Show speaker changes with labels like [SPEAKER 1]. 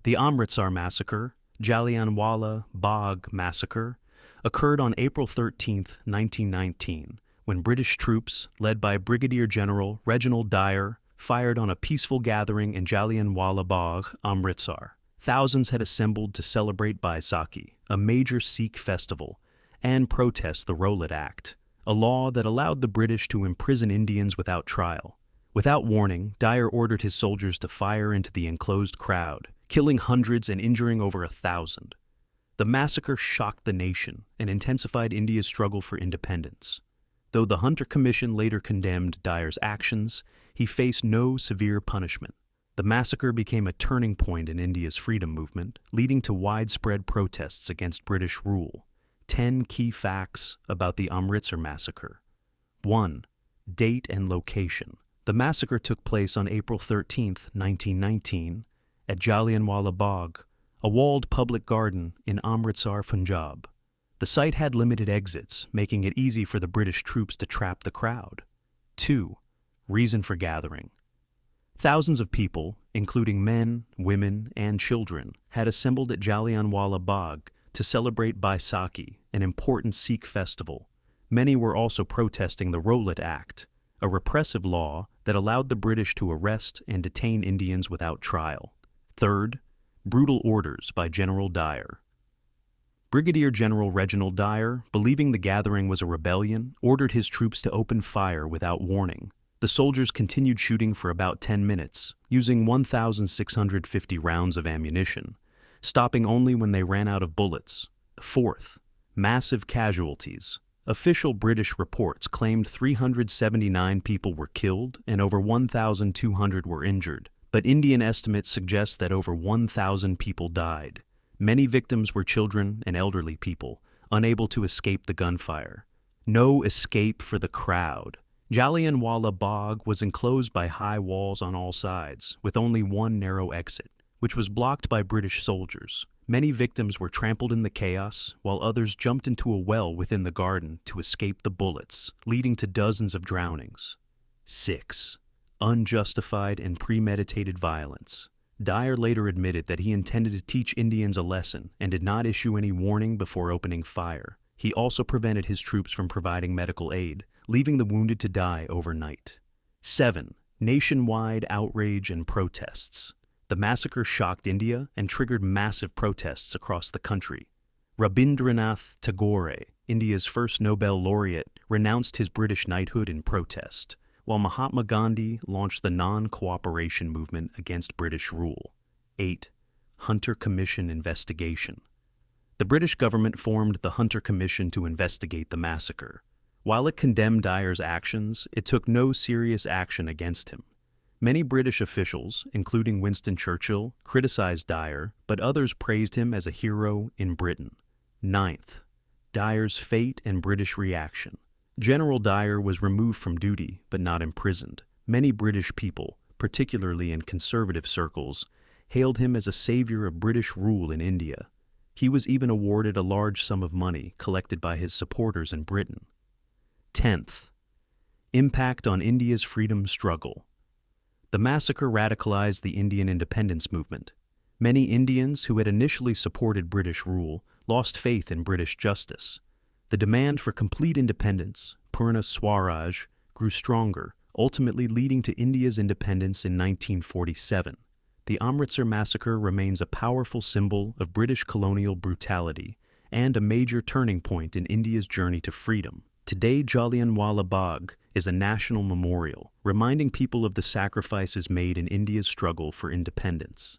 [SPEAKER 1] The Amritsar Massacre, Jallianwala Bagh Massacre, occurred on April 13, 1919, when British troops, led by Brigadier General Reginald Dyer, fired on a peaceful gathering in Jallianwala Bagh, Amritsar. Thousands had assembled to celebrate Massacre, a major Sikh festival, and protest the Rowlatt Act, a law that allowed the British to imprison Indians without trial. Without warning, Dyer ordered his soldiers to fire into the enclosed crowd, killing hundreds and injuring over 1,000. The massacre shocked the nation and intensified India's struggle for independence. Though the Hunter Commission later condemned Dyer's actions, he faced no severe punishment. The massacre became a turning point in India's freedom movement, leading to widespread protests against British rule. 10 key facts about the Amritsar Massacre. 1. Date and location. The massacre took place on April 13, 1919, at Jallianwala Bagh, a walled public garden in Amritsar, Punjab. The site had limited exits, making it easy for the British troops to trap the crowd. 2. Reason for gathering. Thousands of people, including men, women, and children, had assembled at Jallianwala Bagh to celebrate Massacre, an important Sikh festival. Many were also protesting the Rowlatt Act, a repressive law that allowed the British to arrest and detain Indians without trial. Third, brutal orders by General Dyer. Brigadier General Reginald Dyer, believing the gathering was a rebellion, ordered his troops to open fire without warning. The soldiers continued shooting for about 10 minutes, using 1,650 rounds of ammunition, stopping only when they ran out of bullets. Fourth, massive casualties. Official British reports claimed 379 people were killed and over 1,200 were injured, but Indian estimates suggest that over 1,000 people died. Many victims were children and elderly people, unable to escape the gunfire. No escape for the crowd. Jallianwala Bagh was enclosed by high walls on all sides, with only one narrow exit, which was blocked by British soldiers. Many victims were trampled in the chaos, while others jumped into a well within the garden to escape the bullets, leading to dozens of drownings. 6. Unjustified and premeditated violence. Dyer later admitted that he intended to teach Indians a lesson and did not issue any warning before opening fire. He also prevented his troops from providing medical aid, leaving the wounded to die overnight. 7. Nationwide outrage and protests. The massacre shocked India and triggered massive protests across the country. Rabindranath Tagore, India's first Nobel laureate, renounced his British knighthood in protest, while Mahatma Gandhi launched the non-cooperation movement against British rule. 8. Hunter Commission investigation. The British government formed the Hunter Commission to investigate the massacre. While it condemned Dyer's actions, it took no serious action against him. Many British officials, including Winston Churchill, criticized Dyer, but others praised him as a hero in Britain. 9th. Dyer's fate and British reaction. General Dyer was removed from duty, but not imprisoned. Many British people, particularly in conservative circles, hailed him as a savior of British rule in India. He was even awarded a large sum of money collected by his supporters in Britain. 10th. Impact on India's freedom struggle. The massacre radicalized the Indian independence movement. Many Indians who had initially supported British rule lost faith in British justice. The demand for complete independence, Purna Swaraj, grew stronger, ultimately leading to India's independence in 1947. The Amritsar massacre remains a powerful symbol of British colonial brutality and a major turning point in India's journey to freedom. Today, Jallianwala Bagh is a national memorial, reminding people of the sacrifices made in India's struggle for independence.